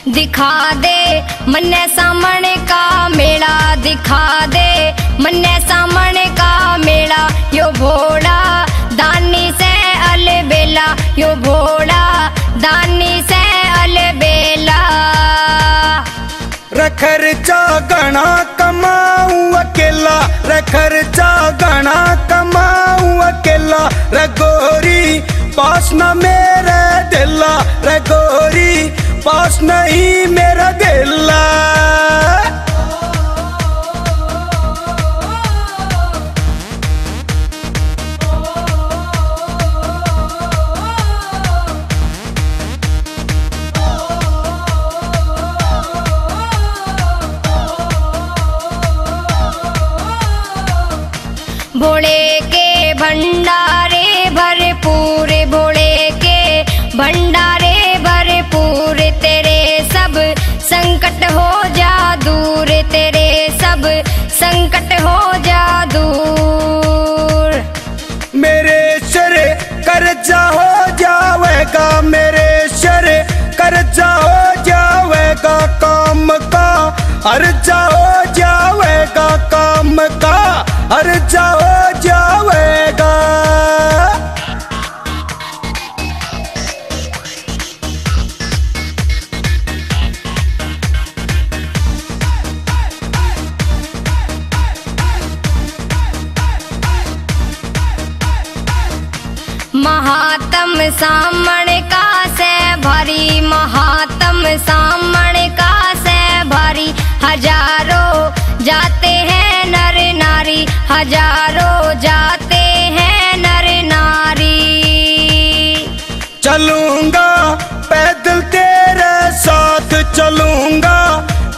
दिखा दे मन्ने सामने का मेला, दिखा दे मन्ने सामने का मेला। यो भोला दानी से अलबेला, यो भोला दानी से अलबेला। रे खर्चा घना कमाऊं अकेला, रे खर्चा घना कमाऊं अकेला। रे गोरी पास न मेरे दिला, रे गोरी पास नहीं मेरा दिला। भोले के भंडारे भरपूर, भोले के भंडारे भरपूर। तेरे सब संकट हो जा दूर, तेरे सब संकट हो जा दूर। मेरे सर कर्जा हो जावेगा, मेरे सर कर्जा हो जावेगा। काम का अर्जा हो जावेगा, काम का अर्जा हो जावेगा। महात्म सामण का से भारी, महात्म सामण का से भारी। हजारों जाते हैं नर नारी, हजारों जाते हैं नर नारी। चलूंगा पैदल तेरे साथ, चलूंगा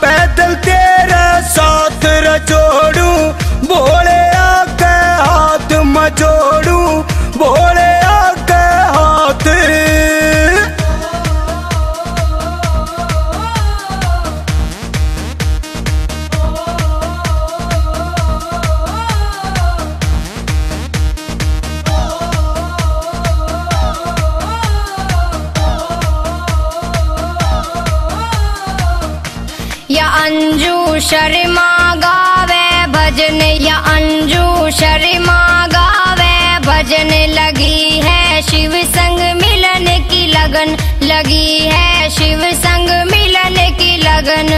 पैदल तेरे साथ। रे जोड़ू भोले आके हाथ मैं जोड़ू, भोले आके हाथ। या अंजू शर्मा गावे भजन, या अंजू शर्मा गावे भजन। लगी है शिव संग मिलन की लगन, लगी है शिव संग मिलन की लगन।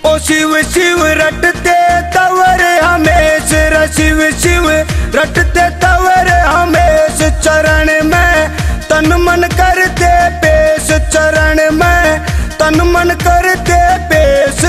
ओ शिव शिव रटते तवर हमेश, रे शिव शिव रटते तवर हमेश। चरण में तन मन करते पेश, चरण में तन मन करते पेश।